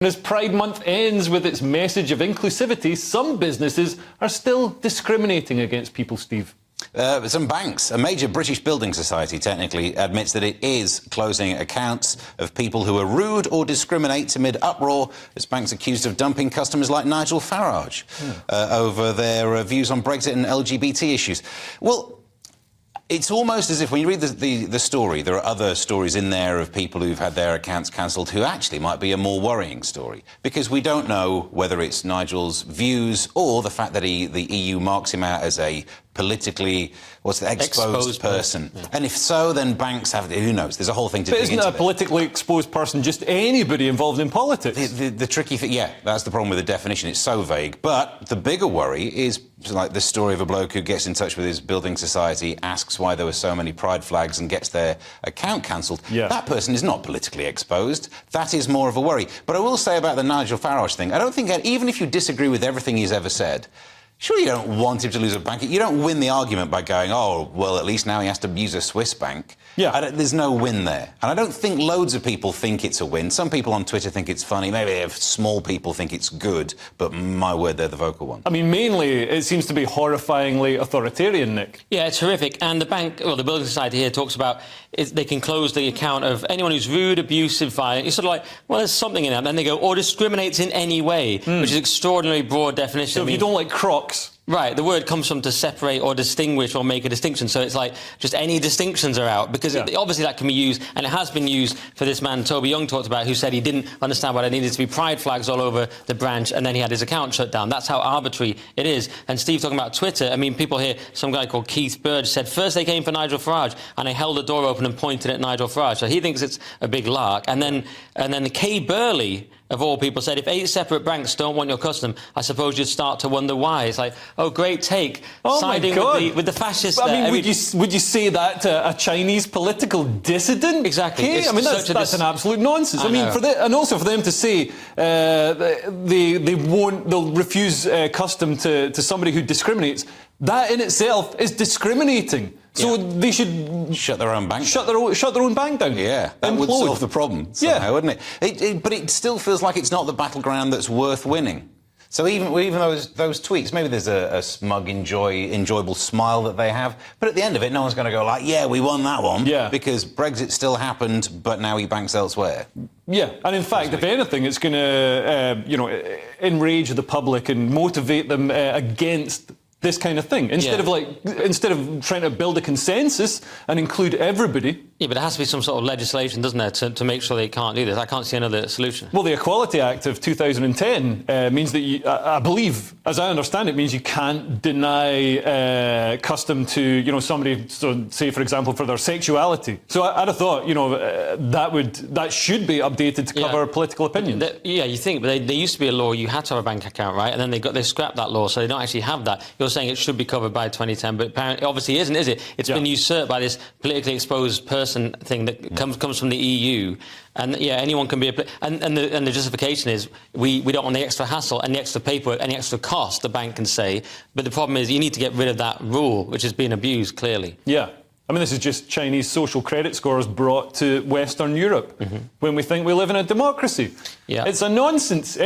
As Pride Month ends with its message of inclusivity, some businesses are still discriminating against people, Steve. Some banks, a major British building society technically, admits that it is closing accounts of people who are rude or discriminate amid uproar as banks accused of dumping customers like Nigel Farage over their views on Brexit and LGBT issues. Well, it's almost as if when you read the story, there are other stories in there of people who've had their accounts cancelled who actually might be a more worrying story, because we don't know whether it's Nigel's views or the fact that the EU marks him out as a politically exposed person. Yeah. And if so, then banks have, who knows, there's a whole thing to dig into. Isn't a politically exposed person just anybody involved in politics? The tricky thing, yeah, that's the problem with the definition, it's so vague. But the bigger worry is like the story of a bloke who gets in touch with his building society, asks why there were so many pride flags and gets their account cancelled. Yeah. That person is not politically exposed. That is more of a worry. But I will say about the Nigel Farage thing, I don't think, even if you disagree with everything he's ever said, surely you don't want him to lose a bank. You don't win the argument by going, oh, well, at least now he has to use a Swiss bank. Yeah. There's no win there. And I don't think loads of people think it's a win. Some people on Twitter think it's funny. Maybe if small people think it's good. But my word, they're the vocal ones. I mean, mainly, it seems to be horrifyingly authoritarian, Nick. Yeah, it's horrific. And the bank, well, the Building Society here talks about they can close the account of anyone who's rude, abusive, violent. It's sort of like, well, there's something in that. Then they go, or discriminates in any way, which is extraordinarily broad definition. So if you don't like Crocs... Right, the word comes from to separate or distinguish or make a distinction. So it's like just any distinctions are out, because obviously that can be used, and it has been used for this man Toby Young talked about, who said he didn't understand why there needed to be pride flags all over the branch, and then he had his account shut down. That's how arbitrary it is. And Steve talking about Twitter, I mean, people here, some guy called Keith Bird said, first they came for Nigel Farage, and I held the door open and pointed at Nigel Farage. So he thinks it's a big lark. And then Kay Burley, of all people, said, if 8 separate banks don't want your custom, I suppose you'd start to wonder why. It's like, oh, great take. Oh, siding my God. with the fascists. I mean, would you say that to a Chinese political dissident? Exactly. Hey, I mean, that's an absolute nonsense. I mean, and also for them to say they'll refuse custom to somebody who discriminates, that in itself is discriminating. So they should shut their own bank. Shut their own bank down. Yeah, that would solve the problem somehow, wouldn't it? But it still feels like it's not the battleground that's worth winning. So even those tweets, maybe there's a smug, enjoyable smile that they have, but at the end of it, no one's going to go like, yeah, we won that one, because Brexit still happened, but now he banks elsewhere. Yeah, and in fact, if anything, it's going to, enrage the public and motivate them against this kind of thing. Instead of trying to build a consensus and include everybody. Yeah, but there has to be some sort of legislation, doesn't there, to make sure they can't do this. I can't see another solution. Well, the Equality Act of 2010 means that I believe, as I understand it, means you can't deny custom to, somebody, so say, for example, for their sexuality. So I'd have thought, that should be updated to cover political opinions. You think, but there used to be a law you had to have a bank account, right? And then they scrapped that law, so they don't actually have that. You're saying it should be covered by 2010, but apparently, obviously isn't, is it? It's been usurped by this politically exposed person thing that comes from the EU, and anyone can be and the justification is we don't want the extra hassle and the extra paperwork and the extra cost, the bank can say, but the problem is you need to get rid of that rule, which has been abused clearly. Yeah. I mean, this is just Chinese social credit scores brought to Western Europe when we think we live in a democracy. Yeah. It's a nonsense.